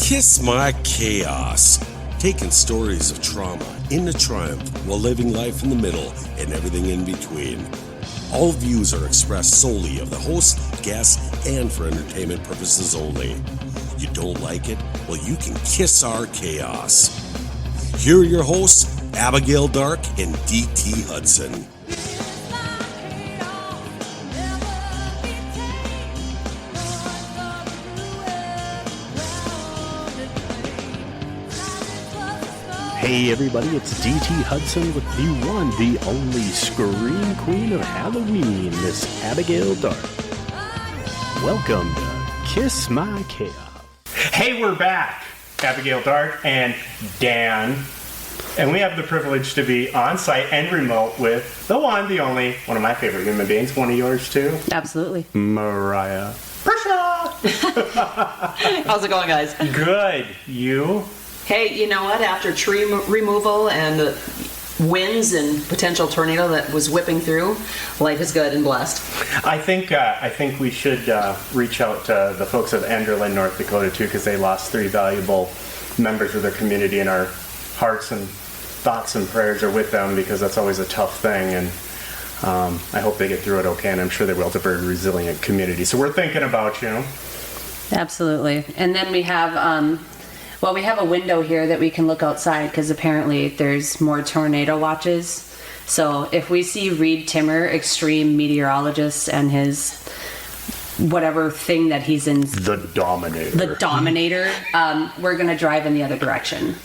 Kiss My Chaos. Taking stories of trauma into triumph while living life in the middle and everything in between. All views are expressed solely of the host, guests, and for entertainment purposes only. You don't like it? Well, you can kiss our chaos. Here are your hosts, Abigail Dark and D.T. Hudson. Hey everybody, it's D.T. Hudson with the one, the only Scream Queen of Halloween, Miss Abigail Dark. Welcome to Kiss My Chaos. Hey, we're back, Abigail Dark and Dan. And we have the privilege to be on site and remote with the one, the only, one of my favorite human beings, one of yours too. Absolutely. Mariah Prussia. How's it going, guys? Good. You? Hey, you know what? After tree removal and the winds and potential tornado that was whipping through, life is good and blessed. I think we should reach out to the folks of Enderlin, North Dakota too, because they lost 3 valuable members of their community, and our hearts and thoughts and prayers are with them because that's always a tough thing, and I hope they get through it okay, and I'm sure they will. It's a very resilient community, so we're thinking about you. Absolutely. And then we have we have a window here that we can look outside because apparently there's more tornado watches. So if we see Reed Timmer, extreme meteorologist, and his whatever thing that he's in, the Dominator, we're going to drive in the other direction.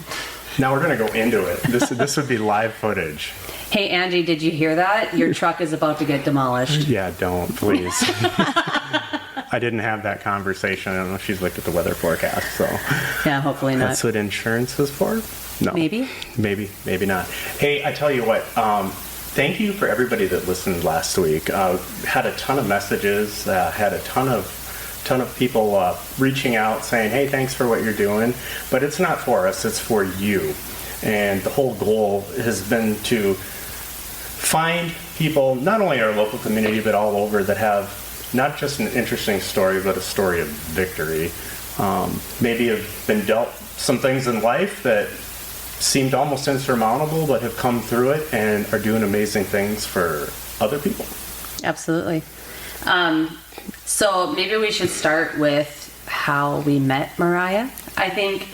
Now we're going to go into it. This would be live footage. Hey, Angie, did you hear that? Your truck is about to get demolished. Yeah, don't, please. I didn't have that conversation. I don't know if she's looked at the weather forecast, so. Yeah, hopefully not. That's what insurance is for? No. Maybe not. Hey, I tell you what, thank you for everybody that listened last week. Had a ton of messages, had a ton of people reaching out saying, hey, thanks for what you're doing. But it's not for us, it's for you. And the whole goal has been to find people, not only our local community, but all over, that have not just an interesting story, but a story of victory. Maybe have been dealt some things in life that seemed almost insurmountable, but have come through it and are doing amazing things for other people. Absolutely. So maybe we should start with how we met Mariah. I think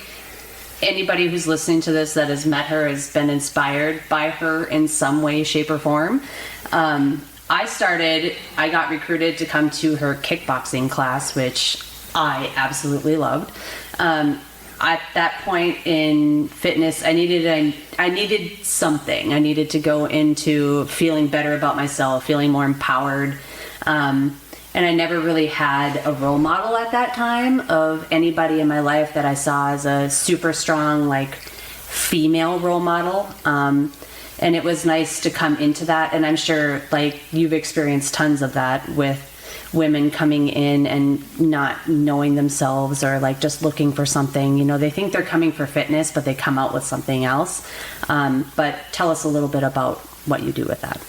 anybody who's listening to this that has met her has been inspired by her in some way, shape, or form. I got recruited to come to her kickboxing class, which I absolutely loved. At that point in fitness, I needed something. I needed to go into feeling better about myself, feeling more empowered. And I never really had a role model at that time of anybody in my life that I saw as a super strong, female role model. And it was nice to come into that, and I'm sure you've experienced tons of that with women coming in and not knowing themselves or just looking for something. They think they're coming for fitness, but they come out with something else. But tell us a little bit about what you do with that.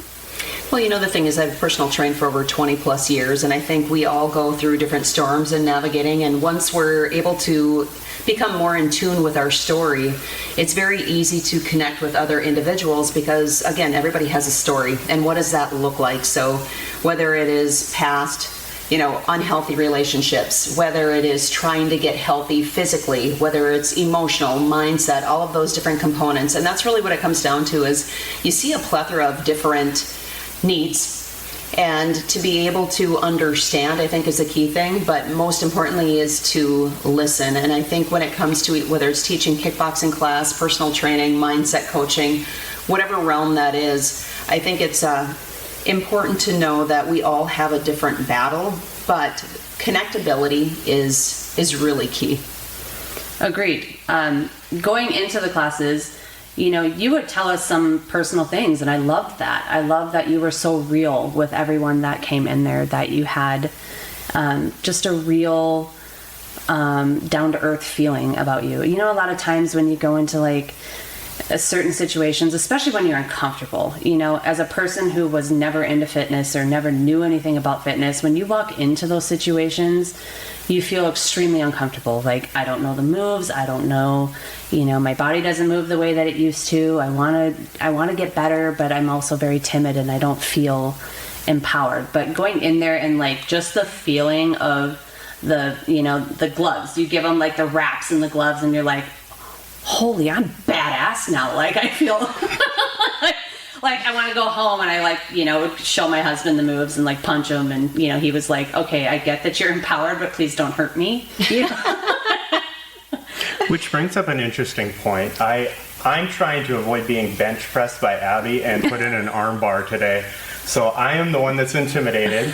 Well, the thing is, I've personal trained for over 20 plus years, and I think we all go through different storms in navigating, and once we're able to become more in tune with our story, it's very easy to connect with other individuals because, again, everybody has a story, and what does that look like? So whether it is past, unhealthy relationships, whether it is trying to get healthy physically, whether it's emotional, mindset, all of those different components, and that's really what it comes down to is you see a plethora of different needs, and to be able to understand, I think, is a key thing, but most importantly is to listen. And I think when it comes to whether it's teaching kickboxing class, personal training, mindset coaching, whatever realm that is, I think it's important to know that we all have a different battle, but connectability is really key. Agreed. Going into the classes, you would tell us some personal things, and I loved that. I love that you were so real with everyone that came in there, that you had just a real down-to-earth feeling about you. A lot of times when you go into certain situations, especially when you're uncomfortable, as a person who was never into fitness or never knew anything about fitness, when you walk into those situations, you feel extremely uncomfortable. Like, I don't know the moves. I don't know, my body doesn't move the way that it used to. I want to get better, but I'm also very timid and I don't feel empowered. But going in there and like just the feeling of the gloves, you give them like the wraps and the gloves and you're like, holy, I'm badass now. Like, I feel like I want to go home and I show my husband the moves and like punch him. And, he was like, okay, I get that you're empowered, but please don't hurt me. Which brings up an interesting point. I'm trying to avoid being bench pressed by Abby and put in an arm bar today. So I am the one that's intimidated.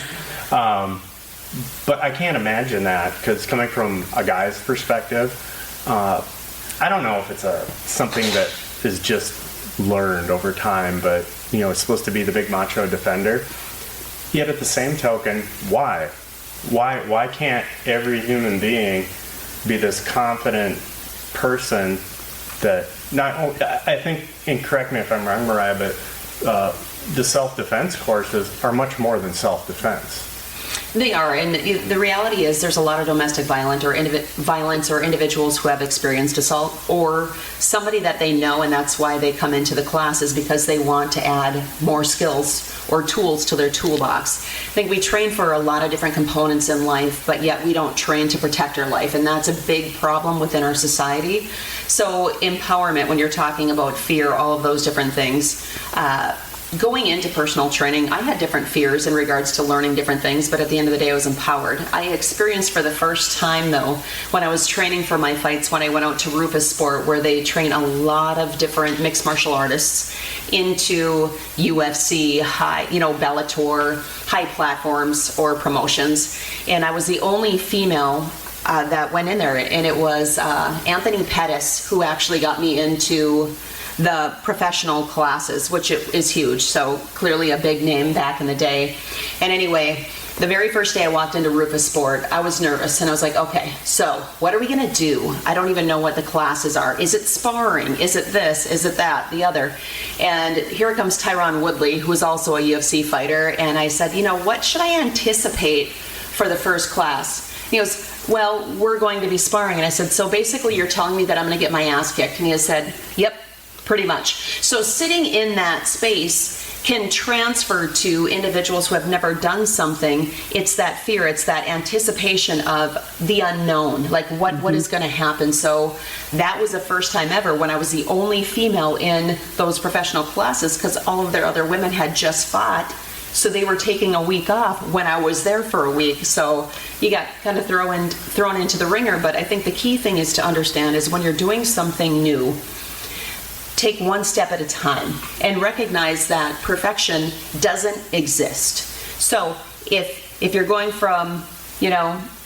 But I can't imagine that, because coming from a guy's perspective, I don't know if it's something that is just learned over time, but it's supposed to be the big macho defender. Yet at the same token, why can't every human being be this confident person that I think, and correct me if I'm wrong, Mariah, but the self-defense courses are much more than self-defense. They are, and the reality is there's a lot of domestic violence or individuals who have experienced assault, or somebody that they know, and that's why they come into the classes, because they want to add more skills or tools to their toolbox. I think we train for a lot of different components in life, but yet we don't train to protect our life, and that's a big problem within our society. So empowerment, when you're talking about fear, all of those different things, going into personal training, I had different fears in regards to learning different things, but at the end of the day, I was empowered. I experienced for the first time, though, when I was training for my fights, when I went out to Rufus Sport, where they train a lot of different mixed martial artists into UFC, Bellator, high platforms or promotions. And I was the only female that went in there, and it was Anthony Pettis who actually got me into the professional classes, which is huge. So clearly a big name back in the day. And anyway, the very first day I walked into Rufus Sport, I was nervous and I was like, okay, so what are we gonna do? I don't even know what the classes are. Is it sparring? Is it this? Is it that? The other? And here comes Tyron Woodley, who is also a UFC fighter. And I said, what should I anticipate for the first class? He goes, well, we're going to be sparring. And I said, so basically you're telling me that I'm gonna get my ass kicked? And he said, yep. Pretty much. So sitting in that space can transfer to individuals who have never done something. It's that fear, it's that anticipation of the unknown, like what is going to happen. So that was the first time ever when I was the only female in those professional classes, because all of their other women had just fought. So they were taking a week off when I was there for a week. So you got kind of thrown into the ringer. But I think the key thing is to understand is when you're doing something new, take one step at a time and recognize that perfection doesn't exist. So if you're going from,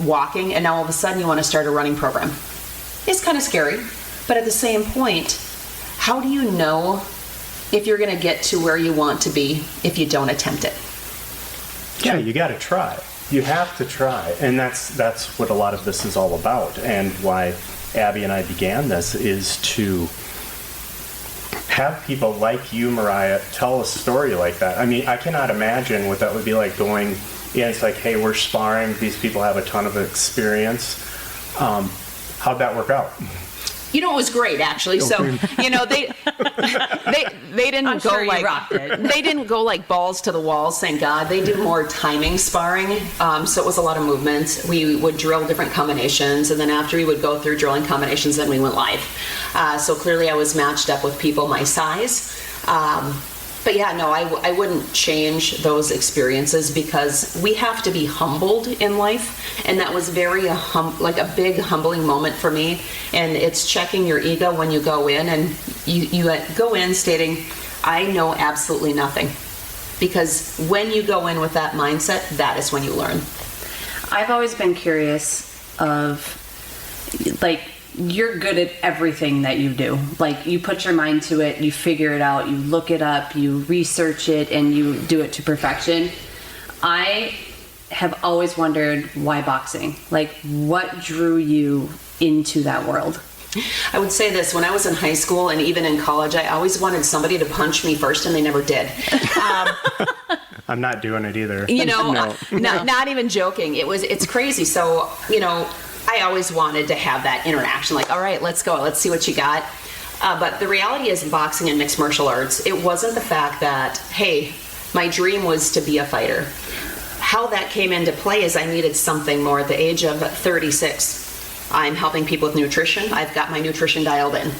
walking and now all of a sudden you want to start a running program, it's kind of scary. But at the same point, how do you know if you're going to get to where you want to be if you don't attempt it? Yeah, you got to try. You have to try. And that's what a lot of this is all about. And why Abby and I began this is to have people like you, Mariah, tell a story like that. I mean, I cannot imagine what that would be like going in. It's like, hey, we're sparring. These people have a ton of experience. How'd that work out? It was great, actually. So, they didn't I'm go sure you like rocked it. They didn't go like balls to the walls, thank God. They did more timing sparring, so it was a lot of movement. We would drill different combinations, and then after we would go through drilling combinations, then we went live. So clearly, I was matched up with people my size. But yeah, no, I wouldn't change those experiences, because we have to be humbled in life, and that was very a big humbling moment for me. And it's checking your ego when you go in, and you go in stating, I know absolutely nothing, because when you go in with that mindset, that is when you learn. I've always been curious of, you're good at everything that you do. Like, you put your mind to it, you figure it out, you look it up, you research it, and you do it to perfection. I have always wondered, why boxing? Like, what drew you into that world? I would say this, when I was in high school and even in college, I always wanted somebody to punch me first, and they never did. I'm not doing it either. Not even joking. It's crazy. So, I always wanted to have that interaction, like, all right, let's go. Let's see what you got. But the reality is boxing and mixed martial arts, it wasn't the fact that, hey, my dream was to be a fighter. How that came into play is I needed something more. At the age of 36, I'm helping people with nutrition. I've got my nutrition dialed in.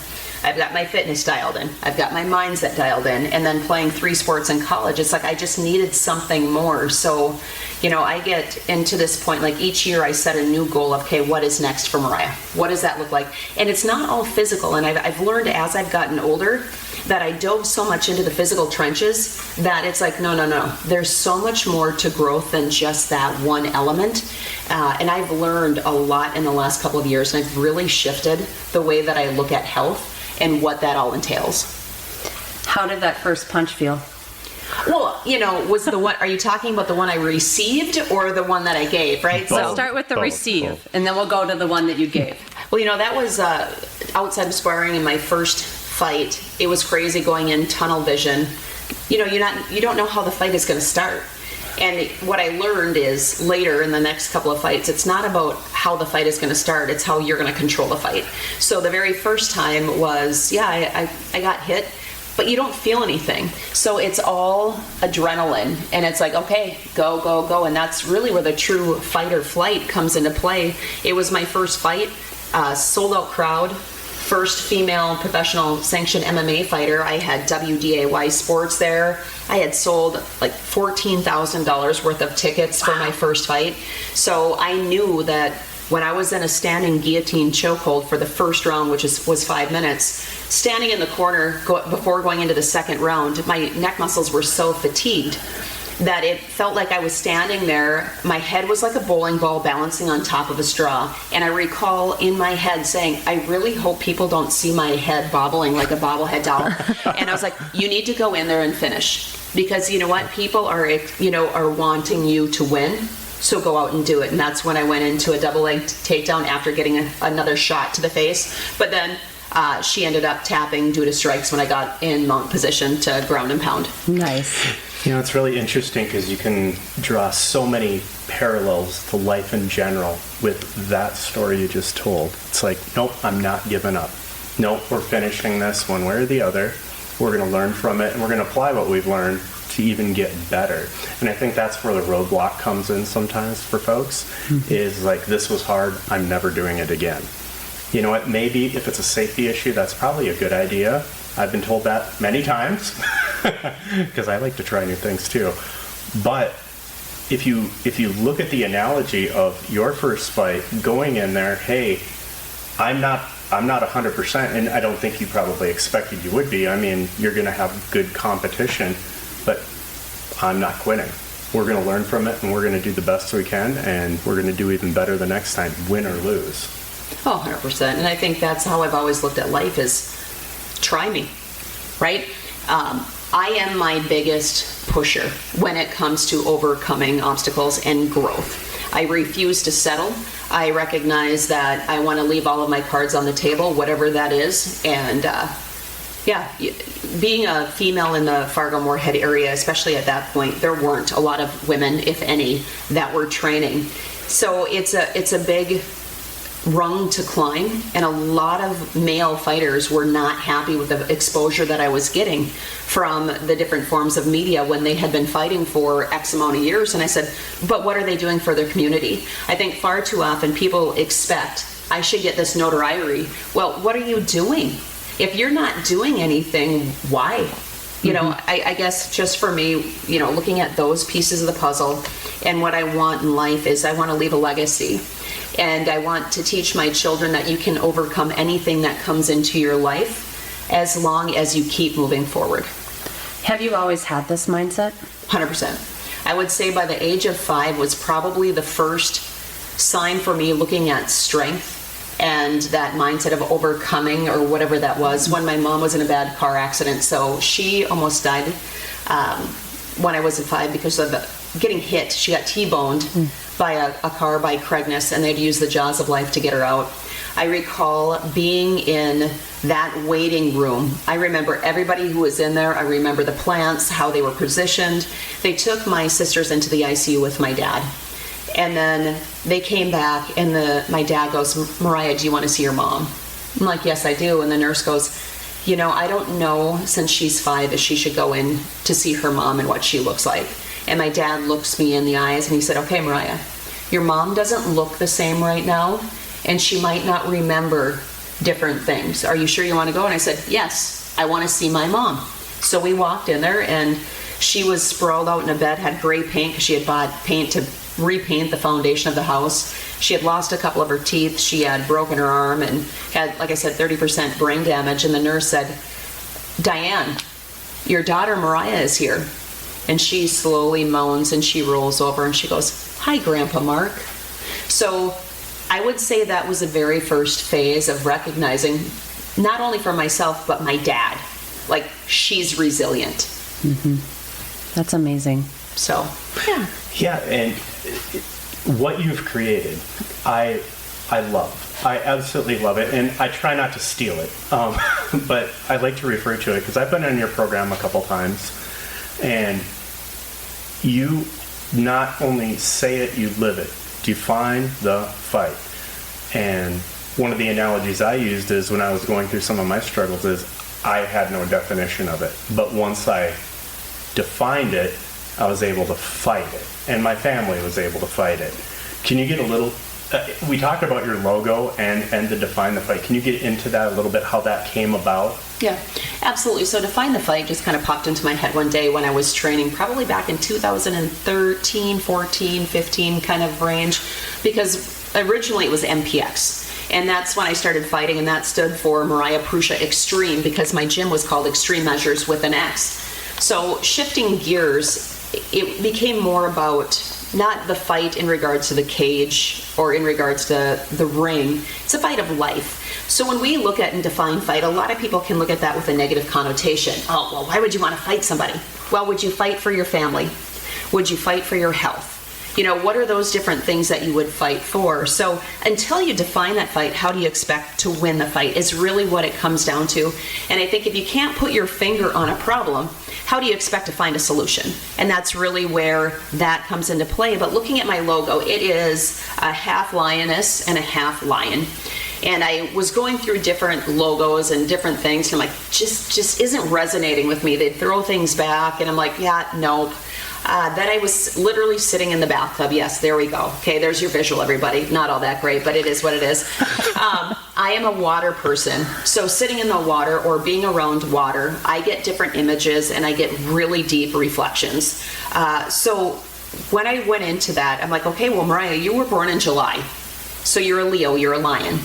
I've got my fitness dialed in. I've got my mindset dialed in. And then playing 3 sports in college, it's like I just needed something more. So, I get into this point, like each year I set a new goal of, okay, what is next for Mariah? What does that look like? And it's not all physical. And I've learned as I've gotten older that I dove so much into the physical trenches that it's like, no. There's so much more to growth than just that one element. And I've learned a lot in the last couple of years, and I've really shifted the way that I look at health and what that all entails. How did that first punch feel? Well, was the one, are you talking about the one I received or the one that I gave, right? Both. So start with the receive, and then we'll go to the one that you gave. Well, that was outside of sparring in my first fight. It was crazy going in tunnel vision. You don't know how the fight is going to start. And what I learned is later in the next couple of fights, it's not about how the fight is going to start, it's how you're going to control the fight. So the very first time was, I got hit, but you don't feel anything. So it's all adrenaline, and it's like, okay, go. And that's really where the true fight or flight comes into play. It was my first fight, sold out crowd. First female professional sanctioned MMA fighter. I had WDAY Sports there. I had sold like $14,000 worth of tickets for my first fight. So I knew that when I was in a standing guillotine chokehold for the first round, which was 5 minutes, standing in the corner before going into the second round, my neck muscles were so fatigued that it felt like I was standing there. My head was like a bowling ball balancing on top of a straw. And I recall in my head saying, I really hope people don't see my head bobbling like a bobblehead doll. And I was like, you need to go in there and finish. Because you know what? People are wanting you to win. So go out and do it. And that's when I went into a double leg takedown after getting another shot to the face. But then she ended up tapping due to strikes when I got in mount position to ground and pound. Nice. It's really interesting because you can draw so many parallels to life in general with that story you just told. It's like, nope, I'm not giving up. Nope, we're finishing this one way or the other. We're going to learn from it, and we're going to apply what we've learned to even get better. And I think that's where the roadblock comes in sometimes for folks, is like, this was hard, I'm never doing it again. You know what, maybe if it's a safety issue, that's probably a good idea. I've been told that many times because I like to try new things too. But if you look at the analogy of your first fight, going in there, hey, I'm not 100%, and I don't think you probably expected you would be. I mean, you're going to have good competition, but I'm not quitting. We're going to learn from it, and we're going to do the best we can, and we're going to do even better the next time, win or lose. Oh, 100%. And I think that's how I've always looked at life is try me, right? I am my biggest pusher when it comes to overcoming obstacles and growth. I refuse to settle. I recognize that I want to leave all of my cards on the table, whatever that is. And being a female in the Fargo-Moorhead area, especially at that point, there weren't a lot of women, if any, that were training. So it's a big rung to climb, and a lot of male fighters were not happy with the exposure that I was getting from the different forms of media when they had been fighting for X amount of years. And I said, but what are they doing for their community? I think far too often people expect I should get this notoriety. Well, what are you doing? If you're not doing anything, why? I guess just for me, looking at those pieces of the puzzle, and what I want in life is I want to leave a legacy. And I want to teach my children that you can overcome anything that comes into your life as long as you keep moving forward. Have you always had this mindset? 100%. I would say by the age of 5 was probably the first sign for me looking at strength and that mindset of overcoming or whatever that was, when my mom was in a bad car accident. So she almost died when I was at 5 because of getting hit. She got T-boned by a car by Craigness, and they'd use the jaws of life to get her out. I recall being in that waiting room. I remember everybody who was in there. I remember the plants, how they were positioned. They took my sisters into the ICU with my dad. And then they came back, and my dad goes, Mariah, do you want to see your mom? I'm like, yes, I do. And the nurse goes, you know, I don't know, since she's 5, if she should go in to see her mom and what she looks like. And my dad looks me in the eyes, and he said, okay, Mariah, your mom doesn't look the same right now, and she might not remember different things. Are you sure you want to go? And I said, yes, I want to see my mom. So we walked in there, and she was sprawled out in a bed, had gray paint because she had bought paint to repaint the foundation of the house. She had lost a couple of her teeth. She had broken her arm and had, like I said, 30% brain damage. And the nurse said, Diane, your daughter Mariah is here. And she slowly moans and she rolls over and she goes, hi, Grandpa Mark. So I would say that was the very first phase of recognizing, not only for myself, but my dad. Like, she's resilient. Mm-hmm. That's amazing. So, yeah. Yeah, and what you've created, I love. I absolutely love it, and I try not to steal it, but I like to refer to it because I've been on your program a couple times, and you not only say it, you live it. Define the fight. And one of the analogies I used is when I was going through some of my struggles is I had no definition of it, but once I defined it, I was able to fight it, and my family was able to fight it. Can you get a little, we talked about your logo and the Define the Fight. Can you get into that a little bit, how that came about? Yeah, absolutely. So Define the Fight just kind of popped into my head one day when I was training, probably back in 2013, 14, 15 kind of range, because originally it was MPX. And that's when I started fighting, and that stood for Mariah Prussia Extreme, because my gym was called Extreme Measures with an X. So shifting gears, it became more about not the fight in regards to the cage or in regards to the ring. It's a fight of life. So when we look at and define fight, a lot of people can look at that with a negative connotation. Oh, well, why would you want to fight somebody? Well, would you fight for your family? Would you fight for your health? You know, what are those different things that you would fight for? So until you define that fight, how do you expect to win the fight is really what it comes down to. And I think if you can't put your finger on a problem, how do you expect to find a solution? And that's really where that comes into play. But looking at my logo, it is a half lioness and a half lion. And I was going through different logos and different things, and I'm like, just isn't resonating with me. They'd throw things back, and I'm like, yeah, nope. Then I was literally sitting in the bathtub. Yes, there we go. Okay, there's your visual, everybody. Not all that great, but it is what it is. I am a water person. So sitting in the water or being around water, I get different images and I get really deep reflections. So when I went into that, I'm like, okay, well, Mariah, you were born in July. So you're a Leo, you're a lion.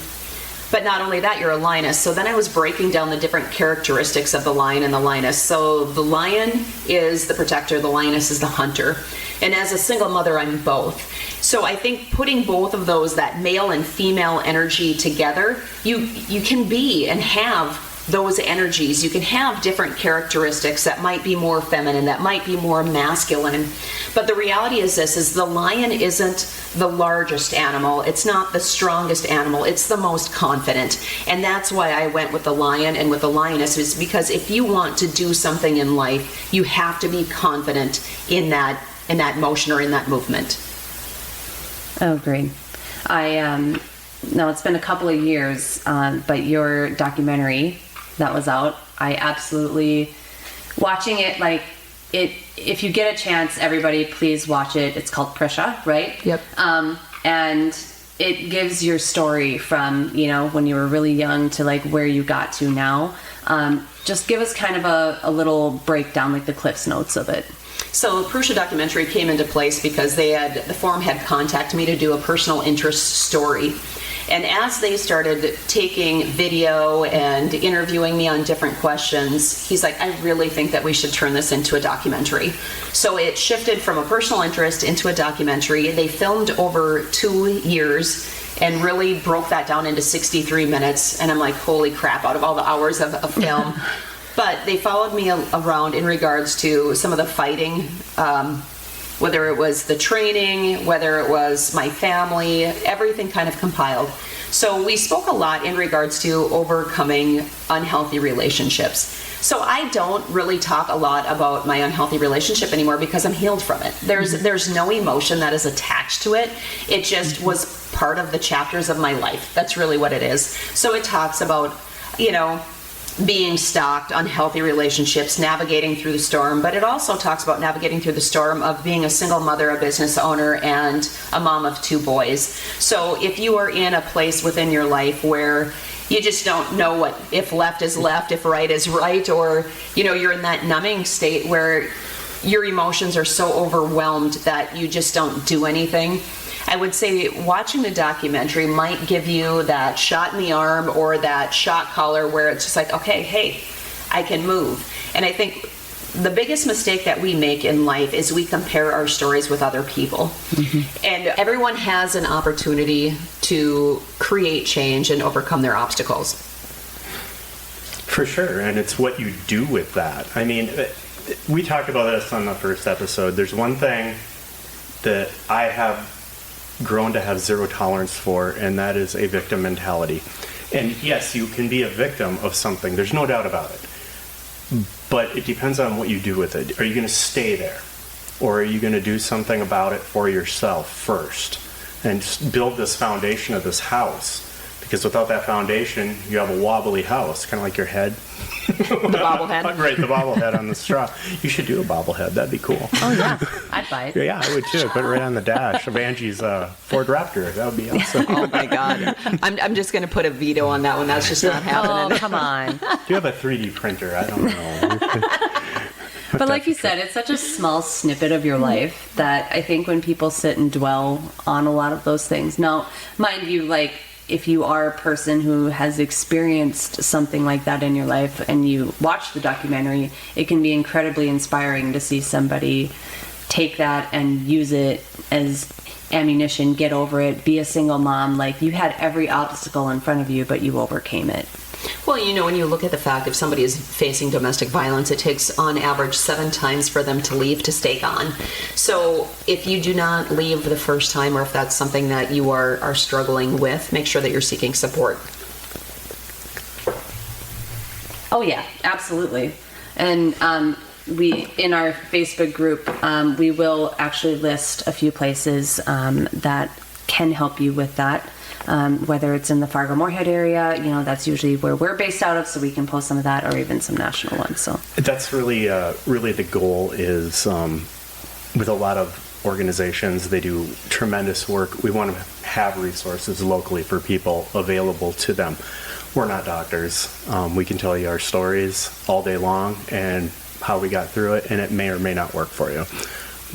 But not only that, you're a lioness. So then I was breaking down the different characteristics of the lion and the lioness. So the lion is the protector, the lioness is the hunter. And as a single mother, I'm both. So I think putting both of those, that male and female energy together, you can be and have those energies. You can have different characteristics that might be more feminine, that might be more masculine. But the reality is this, is the lion isn't the largest animal. It's not the strongest animal. It's the most confident. And that's why I went with the lion and with the lioness, is because if you want to do something in life, you have to be confident in that motion or in that movement. Oh, agreed. No, it's been a couple of years, but your documentary that was out, I absolutely, watching it, like, if you get a chance, everybody, please watch it. It's called Prussia, right? Yep. And it gives your story from, when you were really young to like where you got to now. Just give us kind of a little breakdown, like the Cliff's Notes of it. So the Prussia documentary came into place because the forum had contacted me to do a personal interest story. And as they started taking video and interviewing me on different questions, he's like, I really think that we should turn this into a documentary. So it shifted from a personal interest into a documentary. They filmed over 2 years and really broke that down into 63 minutes. And I'm like, holy crap, out of all the hours of film. But they followed me around in regards to some of the fighting, whether it was the training, whether it was my family, everything kind of compiled. So we spoke a lot in regards to overcoming unhealthy relationships. So I don't really talk a lot about my unhealthy relationship anymore because I'm healed from it. There's no emotion that is attached to it. It just was part of the chapters of my life. That's really what it is. So it talks about, being stalked, unhealthy relationships, navigating through the storm, but it also talks about navigating through the storm of being a single mother, a business owner, and a mom of 2 boys. So if you are in a place within your life where you just don't know what, if left is left, if right is right, or, you're in that numbing state where your emotions are so overwhelmed that you just don't do anything, I would say watching the documentary might give you that shot in the arm or that shot collar where it's just like, okay, hey, I can move. And I think the biggest mistake that we make in life is we compare our stories with other people. And everyone has an opportunity to create change and overcome their obstacles. For sure, and it's what you do with that. I mean, we talked about this on the first episode. There's one thing that I have grown to have zero tolerance for, and that is a victim mentality. And yes, you can be a victim of something. There's no doubt about it. But it depends on what you do with it. Are you going to stay there? Or are you going to do something about it for yourself first? And just build this foundation of this house. Because without that foundation, you have a wobbly house, kind of like your head. The bobblehead. Right, the bobblehead on the straw. You should do a bobblehead. That'd be cool. Oh, yeah. I'd buy it. Yeah, I would too. Put it right on the dash of Angie's Ford Raptor. That would be awesome. Oh, my God. I'm just going to put a veto on that one. That's just not happening. Oh, come on. Do you have a 3D printer? I don't know. But like you said, it's such a small snippet of your life that I think when people sit and dwell on a lot of those things. Now, mind you, if you are a person who has experienced something like that in your life and you watch the documentary, it can be incredibly inspiring to see somebody take that and use it as ammunition, get over it, be a single mom. You had every obstacle in front of you, but you overcame it. Well, when you look at the fact if somebody is facing domestic violence, it takes on average 7 times for them to leave to stay gone. So if you do not leave the first time, or if that's something that you are struggling with, make sure that you're seeking support. Oh yeah, absolutely. And we, in our Facebook group, we will actually list a few places that can help you with that. Whether it's in the Fargo-Moorhead area, that's usually where we're based out of, so we can post some of that, or even some national ones. So that's really the goal is with a lot of organizations, they do tremendous work. We want to have resources locally for people available to them. We're not doctors. We can tell you our stories all day long and how we got through it, and it may or may not work for you.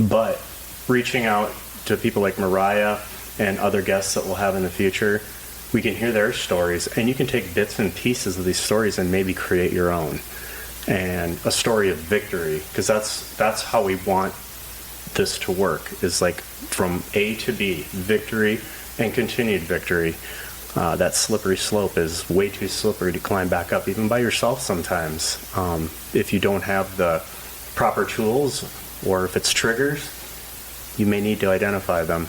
But reaching out to people like Mariah and other guests that we'll have in the future, we can hear their stories, and you can take bits and pieces of these stories and maybe create your own. And a story of victory, because that's how we want this to work, is from A to B, victory and continued victory. That slippery slope is way too slippery to climb back up, even by yourself sometimes. If you don't have the proper tools, or if it's triggers, you may need to identify them.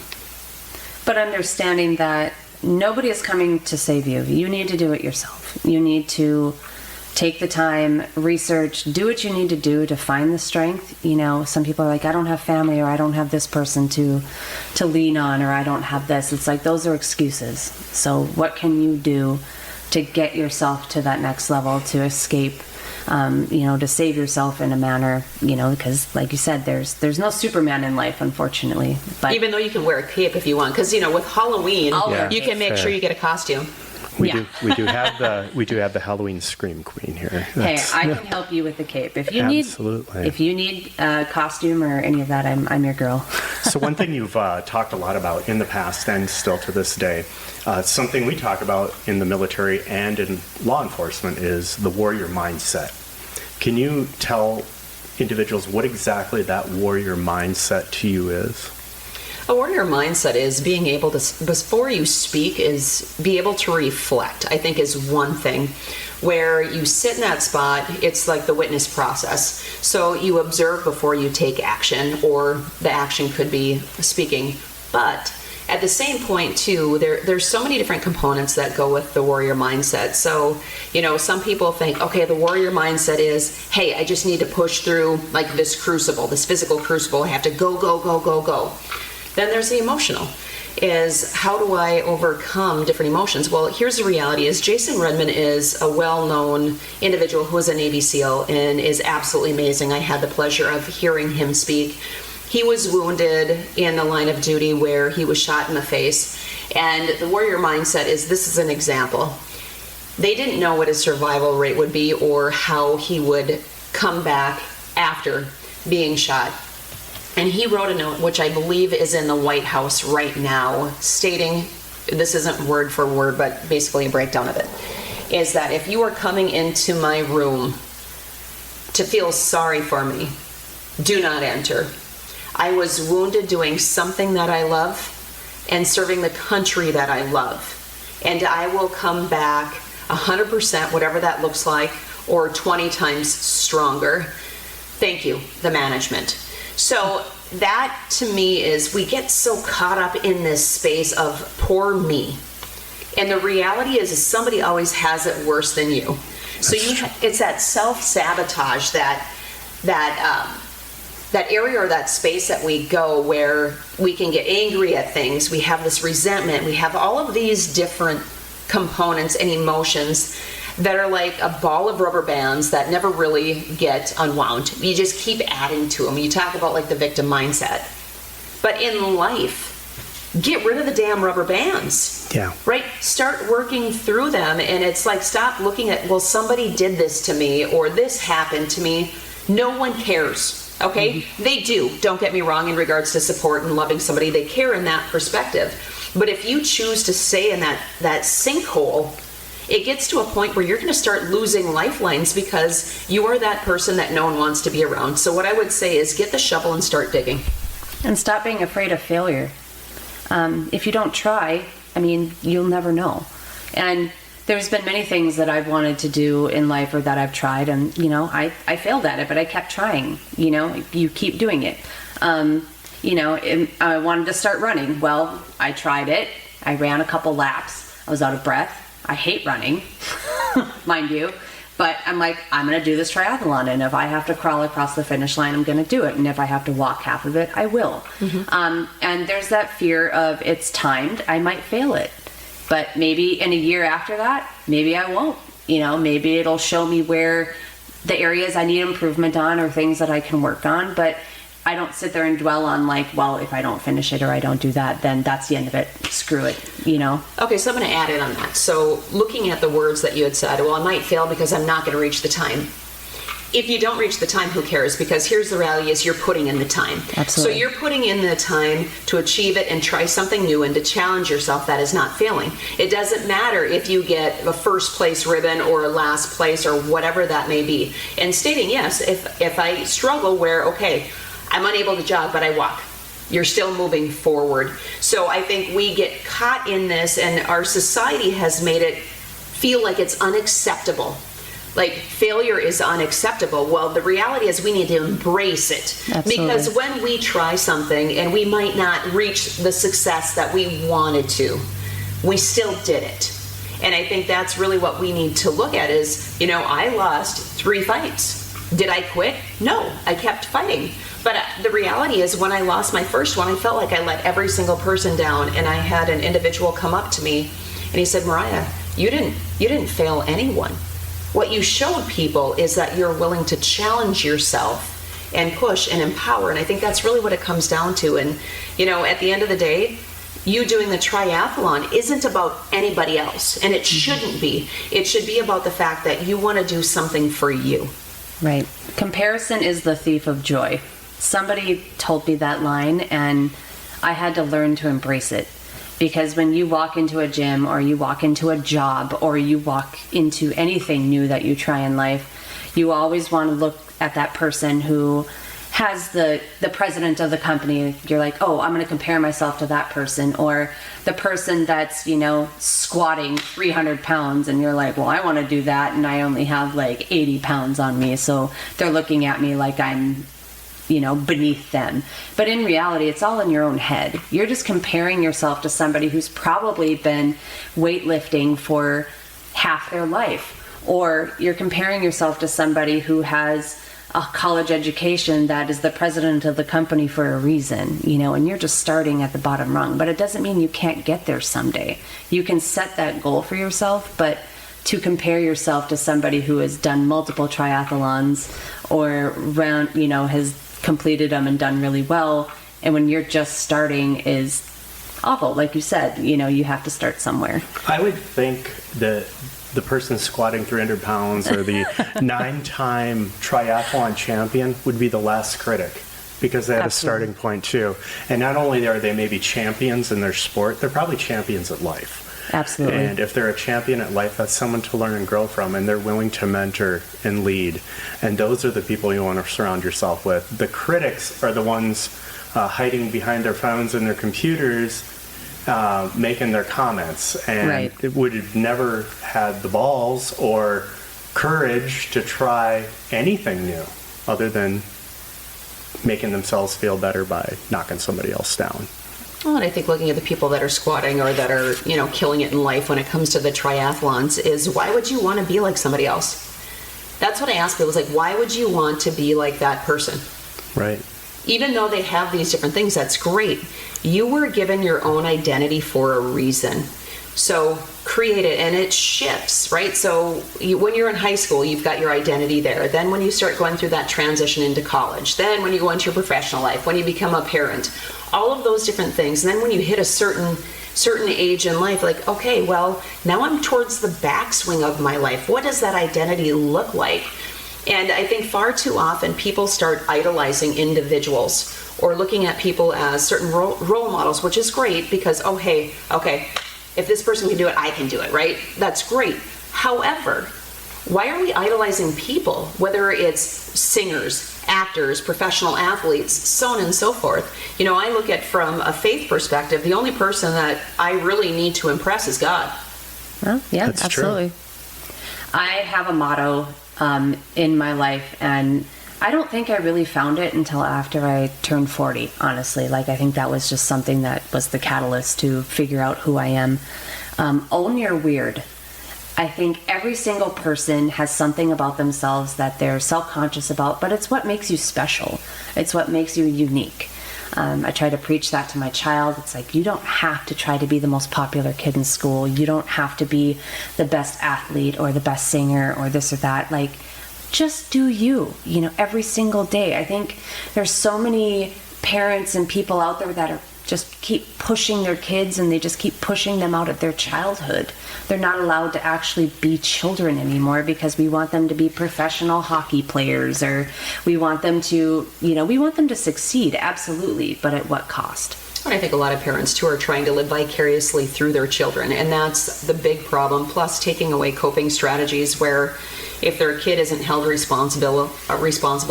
But understanding that nobody is coming to save you. You need to do it yourself. You need to take the time, research, do what you need to do to find the strength. Some people are like, I don't have family, or I don't have this person to lean on, or I don't have this. It's those are excuses. So what can you do to get yourself to that next level, to escape, to save yourself in a manner, because like you said, there's no Superman in life, unfortunately. But even though you can wear a cape if you want, because with Halloween, you can make sure you get a costume. We do have the Halloween Scream Queen here. Hey, I can help you with the cape if you absolutely. If you need a costume or any of that, I'm your girl. So one thing you've talked a lot about in the past and still to this day, something we talk about in the military and in law enforcement, is the warrior mindset. Can you tell individuals what exactly that warrior mindset to you is? A warrior mindset is being able to, before you speak, is be able to reflect, I think, is one thing. Where you sit in that spot, it's like the witness process. So you observe before you take action, or the action could be speaking. But at the same point too, there's so many different components that go with the warrior mindset. So, some people think, okay, the warrior mindset is, hey, I just need to push through like this crucible, this physical crucible. I have to go, go, go, go, go. Then there's the emotional, is how do I overcome different emotions? Well, here's the reality is Jason Redman is a well-known individual who is a Navy SEAL and is absolutely amazing. I had the pleasure of hearing him speak. He was wounded in the line of duty where he was shot in the face. And the warrior mindset is, this is an example. They didn't know what his survival rate would be or how he would come back after being shot. And he wrote a note, which I believe is in the White House right now, stating, this isn't word for word, but basically a breakdown of it, is that if you are coming into my room to feel sorry for me, do not enter. I was wounded doing something that I love and serving the country that I love. And I will come back 100%, whatever that looks like, or 20 times stronger. Thank you, the management. So that to me is, we get so caught up in this space of poor me. And the reality is somebody always has it worse than you. So it's that self-sabotage, that area or that space that we go where we can get angry at things. We have this resentment. We have all of these different components and emotions that are like a ball of rubber bands that never really get unwound. You just keep adding to them. You talk about like the victim mindset. But in life, get rid of the damn rubber bands. Yeah. Right? Start working through them. And it's like, stop looking at, well, somebody did this to me or this happened to me. No one cares. Okay? Mm-hmm. They do. Don't get me wrong in regards to support and loving somebody. They care in that perspective. But if you choose to stay in that sinkhole, it gets to a point where you're going to start losing lifelines because you are that person that no one wants to be around. So what I would say is get the shovel and start digging. And stop being afraid of failure. If you don't try, you'll never know. And there's been many things that I've wanted to do in life or that I've tried, and I failed at it, but I kept trying. You keep doing it. I wanted to start running. Well, I tried it. I ran a couple laps. I was out of breath. I hate running, mind you, but I'm like, I'm going to do this triathlon, and if I have to crawl across the finish line, I'm going to do it, and if I have to walk half of it, I will. Mm-hmm. And there's that fear of, it's timed, I might fail it, but maybe in a year after that, maybe I won't. Maybe it'll show me where the areas I need improvement on or things that I can work on, but I don't sit there and dwell on like, well, if I don't finish it or I don't do that, then that's the end of it. Screw it, Okay, so I'm going to add in on that. So looking at the words that you had said, well, I might fail because I'm not going to reach the time. If you don't reach the time, who cares? Because here's the reality is you're putting in the time. Absolutely. So you're putting in the time to achieve it and try something new and to challenge yourself. That is not failing. It doesn't matter if you get a first place ribbon or a last place or whatever that may be. And stating, yes, if I struggle where, okay, I'm unable to jog, but I walk. You're still moving forward. So I think we get caught in this, and our society has made it feel like it's unacceptable. Like failure is unacceptable. Well, the reality is we need to embrace it. Absolutely. Because when we try something and we might not reach the success that we wanted to, we still did it. And I think that's really what we need to look at is, I lost 3 fights. Did I quit? No, I kept fighting. But the reality is when I lost my first one, I felt like I let every single person down. And I had an individual come up to me and he said, Mariah, you didn't fail anyone. What you showed people is that you're willing to challenge yourself and push and empower. And I think that's really what it comes down to. And, at the end of the day, you doing the triathlon isn't about anybody else. And it shouldn't be. It should be about the fact that you want to do something for you. Right. Comparison is the thief of joy. Somebody told me that line, and I had to learn to embrace it. Because when you walk into a gym or you walk into a job or you walk into anything new that you try in life, you always want to look at that person who has the president of the company. You're like, oh, I'm going to compare myself to that person. Or the person that's, squatting 300 pounds and you're like, well, I want to do that and I only have like 80 pounds on me. So they're looking at me like I'm beneath them. But in reality, it's all in your own head. You're just comparing yourself to somebody who's probably been weightlifting for half their life. Or you're comparing yourself to somebody who has a college education that is the president of the company for a reason, and you're just starting at the bottom rung. But it doesn't mean you can't get there someday. You can set that goal for yourself, but to compare yourself to somebody who has done multiple triathlons or has completed them and done really well, and when you're just starting is awful. Like you said, you have to start somewhere. I would think that the person squatting 300 pounds or the 9-time triathlon champion would be the last critic, because they had Absolutely. a starting point too. And not only are they maybe champions in their sport, they're probably champions at life. Absolutely. And if they're a champion at life, that's someone to learn and grow from, and they're willing to mentor and lead. And those are the people you want to surround yourself with. The critics are the ones hiding behind their phones and their computers, making their comments, and Right. it would have never had the balls or courage to try anything new other than making themselves feel better by knocking somebody else down. Well, and I think looking at the people that are squatting or that are, killing it in life when it comes to the triathlons is, why would you want to be like somebody else? That's what I ask people, is like, why would you want to be like that person? Right. Even though they have these different things, that's great. You were given your own identity for a reason. So create it, and it shifts, right? So when you're in high school, you've got your identity there. Then when you start going through that transition into college, then when you go into your professional life, when you become a parent, all of those different things. And then when you hit a certain age in life, like, okay, well, now I'm towards the backswing of my life. What does that identity look like? And I think far too often people start idolizing individuals or looking at people as certain role models, which is great because, oh, hey, okay, if this person can do it, I can do it, right? That's great. However, why are we idolizing people, whether it's singers, actors, professional athletes, so on and so forth? I look at from a faith perspective, the only person that I really need to impress is God. Well, yeah, That's absolutely. I have a motto in my life, and I don't think I really found it until after I turned 40, honestly. Like, I think that was just something that was the catalyst to figure out who I am. Own your weird. I think every single person has something about themselves that they're self-conscious about, but it's what makes you special. It's what makes you unique. I try to preach that to my child. It's like, you don't have to try to be the most popular kid in school. You don't have to be the best athlete or the best singer or this or that. Like, just do you, every single day. I think there's so many parents and people out there that are just keep pushing their kids, and they just keep pushing them out of their childhood. They're not allowed to actually be children anymore because we want them to be professional hockey players, or we want them to, we want them to succeed, absolutely, but at what cost? And I think a lot of parents too are trying to live vicariously through their children, and that's the big problem, plus taking away coping strategies where if their kid isn't held responsible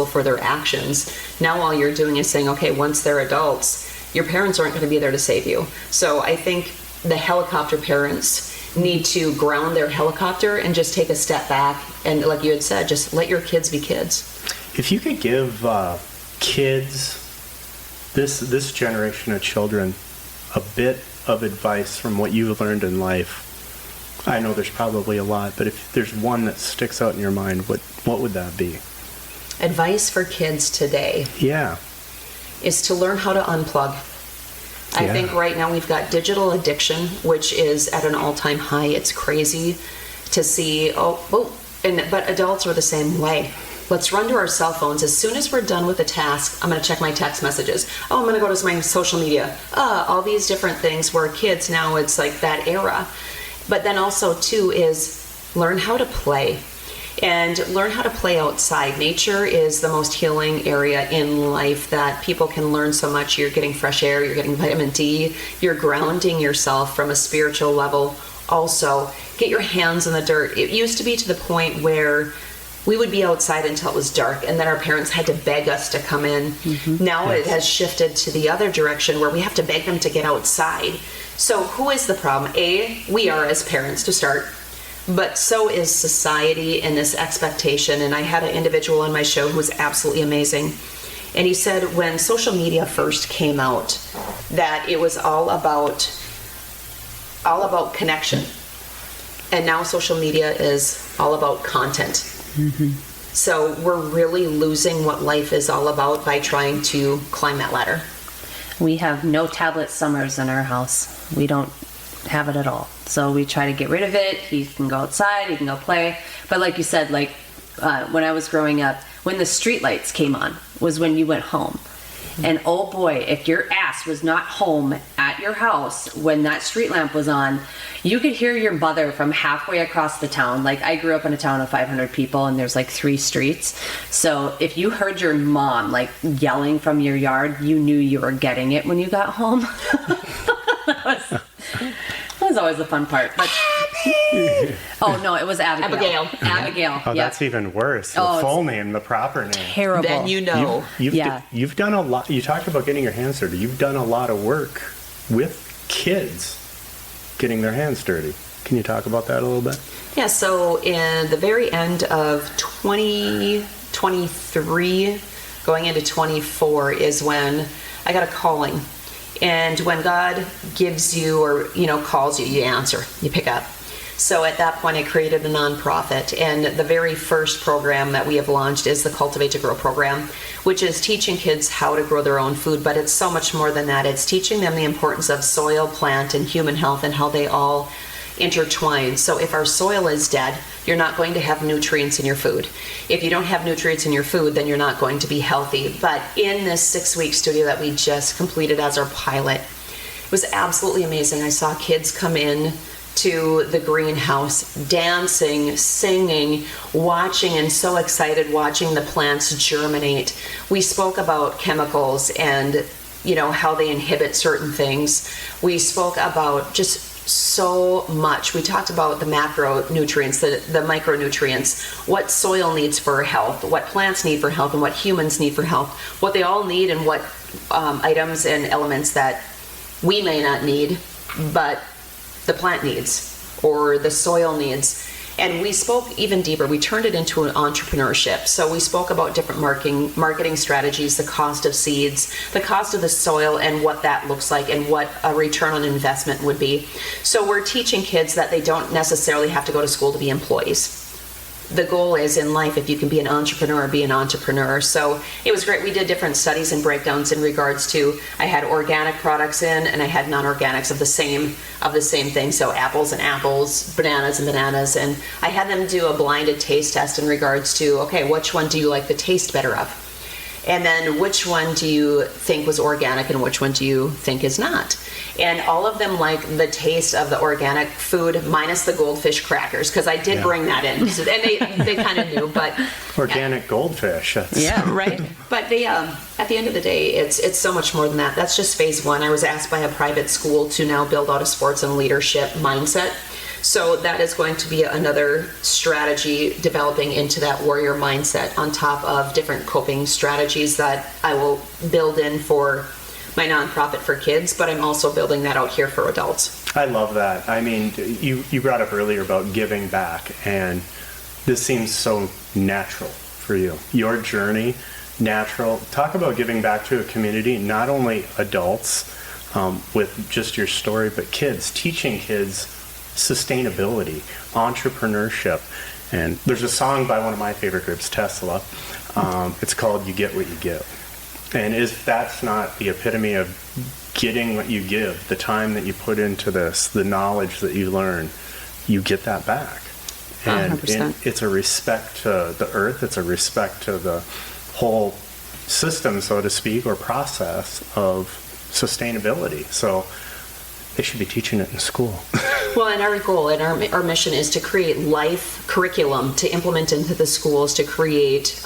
for their actions, now all you're doing is saying, okay, once they're adults, your parents aren't going to be there to save you. So I think the helicopter parents need to ground their helicopter and just take a step back, and like you had said, just let your kids be kids. If you could give kids, this generation of children, a bit of advice from what you've learned in life, I know there's probably a lot, but if there's one that sticks out in your mind, what would that be? Advice for kids today. Yeah. Is to learn how to unplug. I Yeah. think right now we've got digital addiction, which is at an all-time high. It's crazy to see, but adults are the same way. Let's run to our cell phones. As soon as we're done with a task, I'm going to check my text messages. Oh, I'm going to go to my social media. All these different things where kids now, it's like that era. But then also, too, is learn how to play. And learn how to play outside. Nature is the most healing area in life that people can learn so much. You're getting fresh air, you're getting vitamin D, you're grounding yourself from a spiritual level. Also, get your hands in the dirt. It used to be to the point where we would be outside until it was dark, and then our parents had to beg us to come in. Mm-hmm. Now It has shifted to the other direction where we have to beg them to get outside. So who is the problem? We are as parents to start. But so is society and this expectation. And I had an individual on my show who was absolutely amazing. And he said when social media first came out, that it was all about connection. And now social media is all about content. So we're really losing what life is all about by trying to climb that ladder. We have no tablet summers in our house. We don't have it at all. So we try to get rid of it. He can go outside, he can go play. But like you said, like when I was growing up, when the street lights came on was when you went home. And oh boy, if your ass was not home at your house when that street lamp was on, you could hear your mother from halfway across the town. Like, I grew up in a town of 500 people and there's like 3 streets. So if you heard your mom like yelling from your yard, you knew you were getting it when you got home. That was always the fun part. But oh no, it was Abigail. Abigail. Oh, yeah. that's even worse. The full name, the proper name. Terrible. Then you know. You've done a lot. You talked about getting your hands dirty. You've done a lot of work with kids getting their hands dirty. Can you talk about that a little bit? Yeah, so in the very end of 2023, going into 24 is when I got a calling. And when God gives you or, calls you, you answer, you pick up. So at that point, I created a nonprofit. And the very first program that we have launched is the Cultivate to Grow program, which is teaching kids how to grow their own food. But it's so much more than that. It's teaching them the importance of soil, plant, and human health and how they all intertwine. So if our soil is dead, you're not going to have nutrients in your food. If you don't have nutrients in your food, then you're not going to be healthy. But in this 6-week studio that we just completed as our pilot, it was absolutely amazing. I saw kids come in to the greenhouse dancing, singing, watching, and so excited watching the plants germinate. We spoke about chemicals and how they inhibit certain things. We spoke about just so much. We talked about the macronutrients, the micronutrients, what soil needs for health, what plants need for health, and what humans need for health, what they all need, and what items and elements that we may not need, but the plant needs or the soil needs. And we spoke even deeper. We turned it into an entrepreneurship. So we spoke about different marketing strategies, the cost of seeds, the cost of the soil, and what that looks like, and what a return on investment would be. So we're teaching kids that they don't necessarily have to go to school to be employees. The goal is in life, if you can be an entrepreneur, be an entrepreneur. So it was great. We did different studies and breakdowns in regards to, I had organic products in and I had non-organics of the same thing. So apples and apples, bananas and bananas. And I had them do a blinded taste test in regards to, okay, which one do you like the taste better of? And then which one do you think was organic and which one do you think is not? And all of them like the taste of the organic food minus the goldfish crackers, because I did bring that in. So, and they kind of knew, but... Organic goldfish. Yeah, right. But they, at the end of the day, it's so much more than that. That's just phase 1. I was asked by a private school to now build out a sports and leadership mindset. So that is going to be another strategy developing into that warrior mindset on top of different coping strategies that I will build in for my nonprofit for kids, but I'm also building that out here for adults. I love that. I mean, you brought up earlier about giving back, and this seems so natural for you. Your journey, natural. Talk about giving back to a community, not only adults with just your story, but kids, teaching kids sustainability, entrepreneurship. And there's a song by one of my favorite groups, Tesla. It's called You Get What You Give. And if that's not the epitome of getting what you give, the time that you put into this, the knowledge that you learn, you get that back. And 100%. It's a respect to the earth, it's a respect to the whole system, so to speak, or process of sustainability. So they should be teaching it in school. Well, and our goal and our mission is to create life curriculum to implement into the schools to create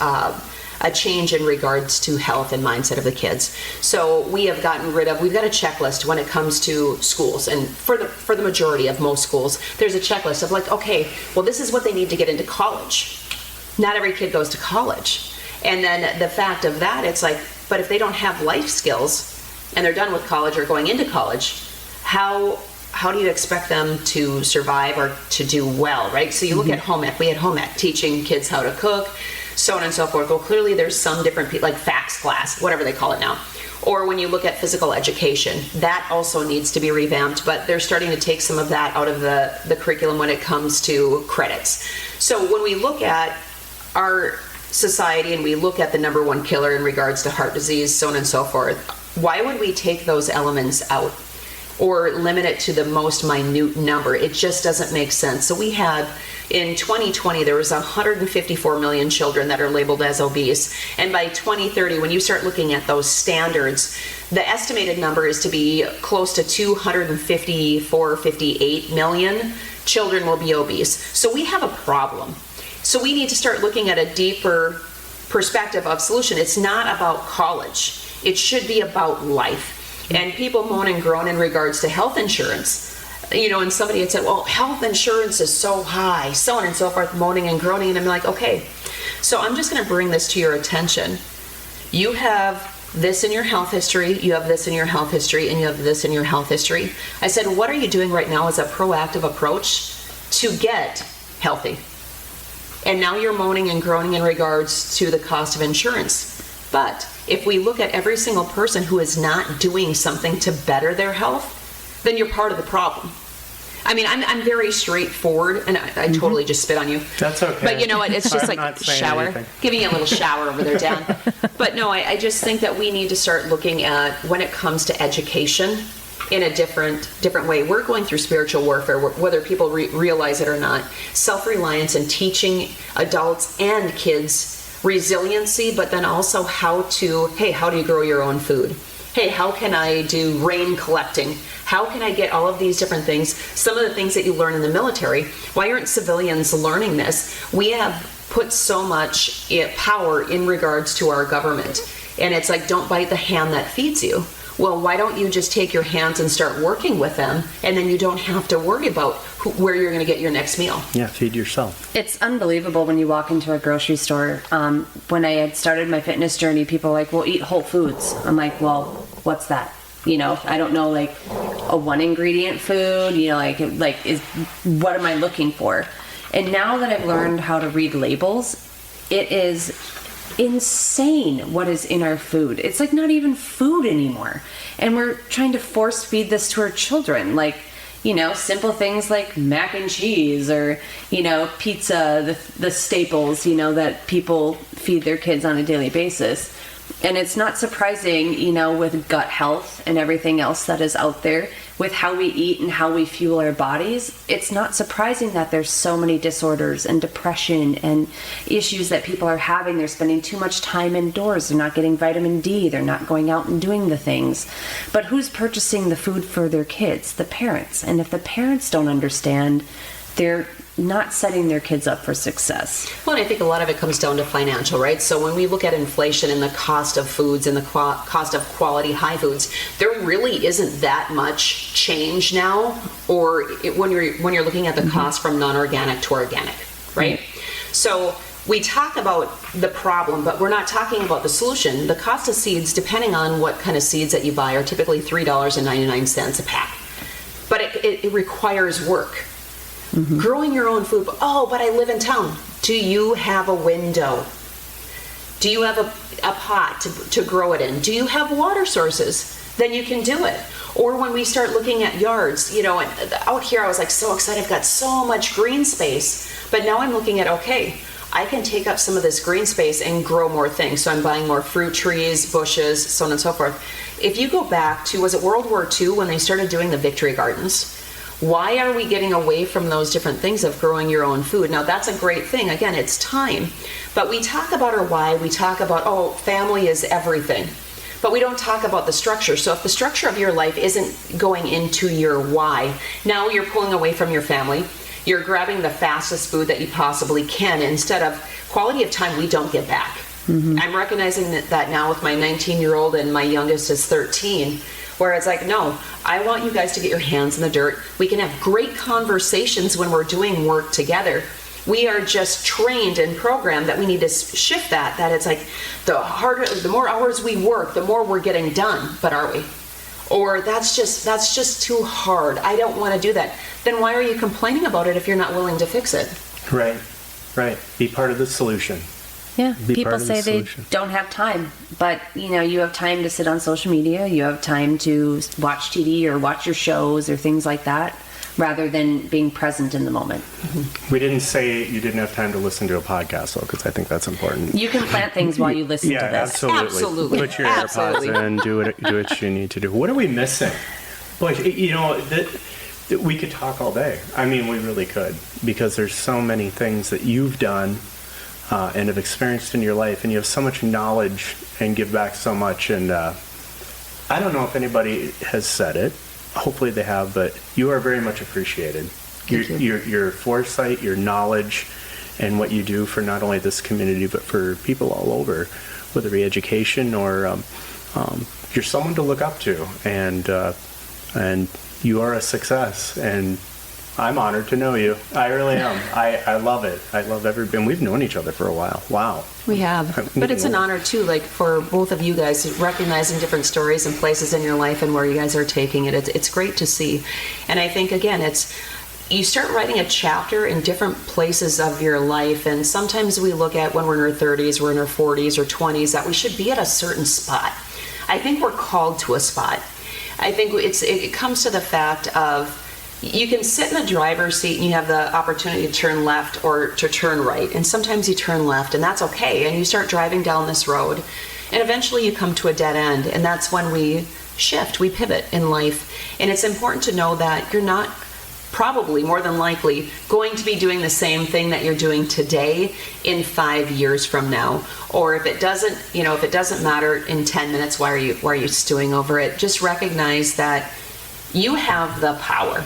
a change in regards to health and mindset of the kids. So we've got a checklist when it comes to schools, and for the majority of most schools, there's a checklist of like, okay, well, this is what they need to get into college. Not every kid goes to college. And then the fact of that, it's like, but if they don't have life skills and they're done with college or going into college, how do you expect them to survive or to do well, right? So you look at home ec. We had home ec teaching kids how to cook, so on and so forth. Well, clearly there's some different people, like FACS class, whatever they call it now. Or when you look at physical education, that also needs to be revamped, but they're starting to take some of that out of the curriculum when it comes to credits. So when we look at our society and we look at the number one killer in regards to heart disease, so on and so forth, why would we take those elements out or limit it to the most minute number? It just doesn't make sense. So we had, in 2020, there was 154 million children that are labeled as obese. And by 2030, when you start looking at those standards, the estimated number is to be close to 254, 58 million children will be obese. So we have a problem. So we need to start looking at a deeper perspective of solution. It's not about college. It should be about life. And people moan and groan in regards to health insurance. You know, and somebody had said, well, health insurance is so high, so on and so forth, moaning and groaning. And I'm like, okay, so I'm just going to bring this to your attention. You have this in your health history, you have this in your health history, and you have this in your health history. I said, what are you doing right now as a proactive approach to get healthy? And now you're moaning and groaning in regards to the cost of insurance. But if we look at every single person who is not doing something to better their health, then you're part of the problem. I mean, I'm very straightforward, and I totally just spit on you. That's okay. But you know what? It's just I'm like not saying shower. anything. Giving you a little shower over there, Dan. But no, I just think that we need to start looking at, when it comes to education, in a different way. We're going through spiritual warfare, whether people realize it or not. Self-reliance and teaching adults and kids resiliency, but then also how do you grow your own food? Hey, how can I do rain collecting? How can I get all of these different things? Some of the things that you learn in the military, why aren't civilians learning this? We have put so much power in regards to our government. And it's like, don't bite the hand that feeds you. Well, why don't you just take your hands and start working with them, and then you don't have to worry about where you're going to get your next meal. Yeah, feed yourself. It's unbelievable when you walk into a grocery store. When I had started my fitness journey, people were like, well, eat whole foods. I'm like, well, what's that? You know, I don't know, like a one ingredient food, you know, what am I looking for? And now that I've learned how to read labels, it is insane what is in our food. It's like not even food anymore. And we're trying to force feed this to our children. Like, you know, simple things like mac and cheese or, you know, pizza, the staples, you know, that people feed their kids on a daily basis. And it's not surprising, you know, with gut health and everything else that is out there, with how we eat and how we fuel our bodies, it's not surprising that there's so many disorders and depression and issues that people are having. They're spending too much time indoors. They're not getting vitamin D. They're not going out and doing the things. But who's purchasing the food for their kids? The parents. And if the parents don't understand, they're not setting their kids up for success. Well, and I think a lot of it comes down to financial, right? So when we look at inflation and the cost of foods and the cost of quality high foods, there really isn't that much change now, or when you're looking at the cost from non-organic to organic, right? So we talk about the problem, but we're not talking about the solution. The cost of seeds, depending on what kind of seeds that you buy, are typically $3.99 a pack. But it requires work. Mm-hmm. Growing your own food. Oh, but I live in town. Do you have a window? Do you have a pot to grow it in? Do you have water sources? Then you can do it. Or when we start looking at yards, you know, out here I was like so excited. I've got so much green space. But now I'm looking at, okay, I can take up some of this green space and grow more things. So I'm buying more fruit trees, bushes, so on and so forth. If you go back to, was it World War II when they started doing the victory gardens? Why are we getting away from those different things of growing your own food? Now, that's a great thing. Again, it's time. But we talk about our why. We talk about, oh, family is everything. But we don't talk about the structure. So if the structure of your life isn't going into your why, now you're pulling away from your family. You're grabbing the fastest food that you possibly can instead of quality of time we don't get back. Mm-hmm. I'm recognizing that now with my 19-year-old and my youngest is 13. Where it's like, no, I want you guys to get your hands in the dirt. We can have great conversations when we're doing work together. We are just trained and programmed that we need to shift that it's like the more hours we work, the more we're getting done, but are we? Or that's just too hard. I don't want to do that. Then why are you complaining about it if you're not willing to fix it? Right. Be part of the solution. Yeah, Be people part of the say they solution. don't have time, but you have time to sit on social media, you have time to watch TV or watch your shows or things like that, rather than being present in the moment. We didn't say you didn't have time to listen to a podcast, though, because I think that's important. You can plant things while you listen Yeah, to this. absolutely. Absolutely. Put your Absolutely. AirPods in, do what you need to do. What are we missing? Boy, we could talk all day. I mean, we really could, because there's so many things that you've done and have experienced in your life, and you have so much knowledge and give back so much. And I don't know if anybody has said it. Hopefully they have, but you are very much appreciated. Thank you. Your foresight, your knowledge, and what you do for not only this community, but for people all over, whether it be education or you're someone to look up to, and you are a success, and I'm honored to know you. I really am. I love it. I love everybody. And we've known each other for a while. Wow. We have. But it's an honor, too, like for both of you guys, recognizing different stories and places in your life and where you guys are taking it. It's great to see. And I think, again, you start writing a chapter in different places of your life. And sometimes we look at when we're in our 30s, we're in our 40s or 20s, that we should be at a certain spot. I think we're called to a spot. I think it comes to the fact of, you can sit in the driver's seat and you have the opportunity to turn left or to turn right. And sometimes you turn left, and that's okay. And you start driving down this road, and eventually you come to a dead end. And that's when we shift, we pivot in life. And it's important to know that you're not probably, more than likely, going to be doing the same thing that you're doing today in 5 years from now. Or if it doesn't matter in 10 minutes, why are you stewing over it? Just recognize that you have the power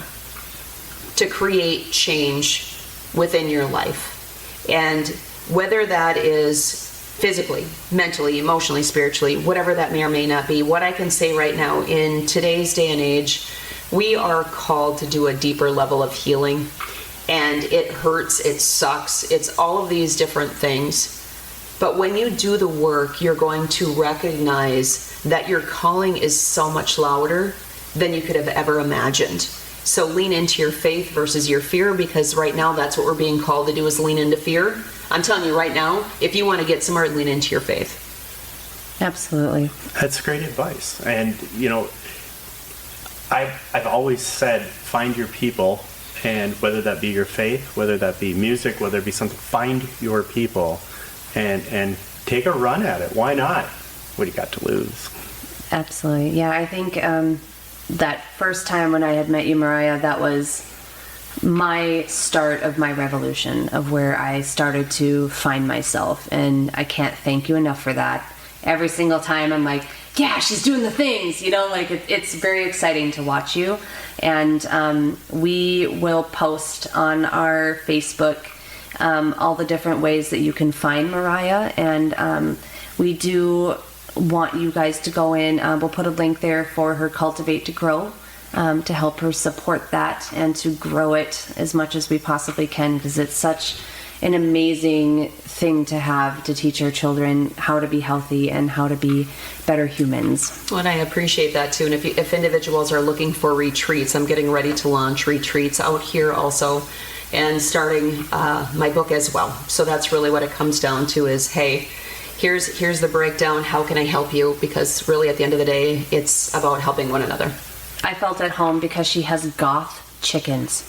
to create change within your life. And whether that is physically, mentally, emotionally, spiritually, whatever that may or may not be, what I can say right now, in today's day and age, we are called to do a deeper level of healing. And it hurts, it sucks, it's all of these different things. But when you do the work, you're going to recognize that your calling is so much louder than you could have ever imagined. So lean into your faith versus your fear, because right now that's what we're being called to do, is lean into fear. I'm telling you right now, if you want to get somewhere, lean into your faith. Absolutely. That's great advice. And, I've always said, find your people, and whether that be your faith, whether that be music, whether it be something, find your people and take a run at it. Why not? What do you got to lose? Absolutely. Yeah, I think that first time when I had met you, Mariah, that was my start of my revolution, of where I started to find myself. And I can't thank you enough for that. Every single time I'm like, yeah, she's doing the things, it's very exciting to watch you. And we will post on our Facebook all the different ways that you can find Mariah. And we do want you guys to go in. We'll put a link there for her Cultivate to Grow, to help her support that and to grow it as much as we possibly can, because it's such an amazing thing to have, to teach our children how to be healthy and how to be better humans. Well, and I appreciate that too. And if individuals are looking for retreats, I'm getting ready to launch retreats out here also, and starting my book as well. So that's really what it comes down to, is, hey, here's the breakdown. How can I help you? Because really at the end of the day, it's about helping one another. I felt at home because she has goth chickens.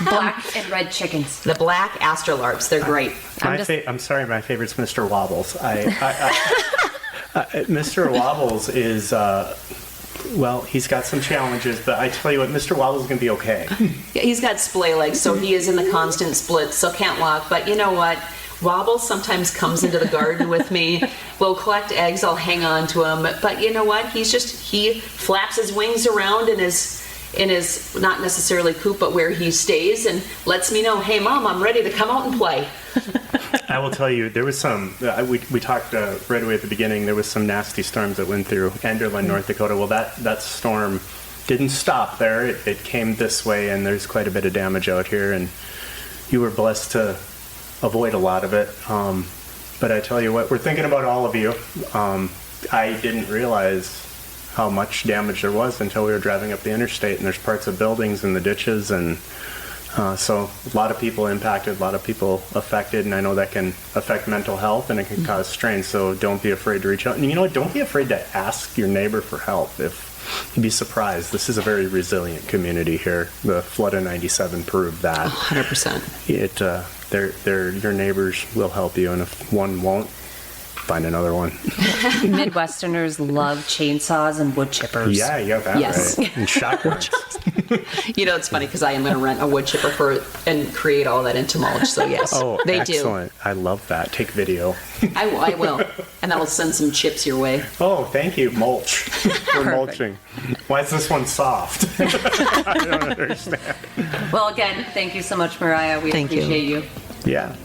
Black and red chickens. The black astrolarbs, they're great. I'm sorry, my favorite's Mr. Wobbles. Mr. Wobbles is, he's got some challenges, but I tell you what, Mr. Wobbles is going to be okay. Yeah, he's got splay legs, so he is in the constant split, so can't walk. But you know what? Wobbles sometimes comes into the garden with me. We'll collect eggs, I'll hang on to him. But you know what? He flaps his wings around in his not necessarily coop, but where he stays, and lets me know, hey Mom, I'm ready to come out and play. I will tell you, there was some, we talked right away at the beginning, there was some nasty storms that went through Enderlin, North Dakota. Well, that storm didn't stop there. It came this way, and there's quite a bit of damage out here, and you were blessed to avoid a lot of it. But I tell you what, we're thinking about all of you. I didn't realize how much damage there was until we were driving up the interstate, and there's parts of buildings in the ditches, and So a lot of people impacted, a lot of people affected, and I know that can affect mental health and it can cause strain. So don't be afraid to reach out. And you know what? Don't be afraid to ask your neighbor for help. You'd be surprised. This is a very resilient community here. The flood of '97 proved that. 100%. Your neighbors will help you, and if one won't, find another one. Midwesterners love chainsaws and wood chippers. Yeah, you got that Yes. right. And shotguns. It's funny because I am going to rent a wood chipper and create all that into mulch. So yes, Oh, they excellent. I love that. Take video. do. I will, and I will send some chips your way. Oh, thank you, mulch. For mulching. Why is this one soft? I don't understand. Well, again, thank you so much, Mariah. We Thank you. appreciate you. Yeah.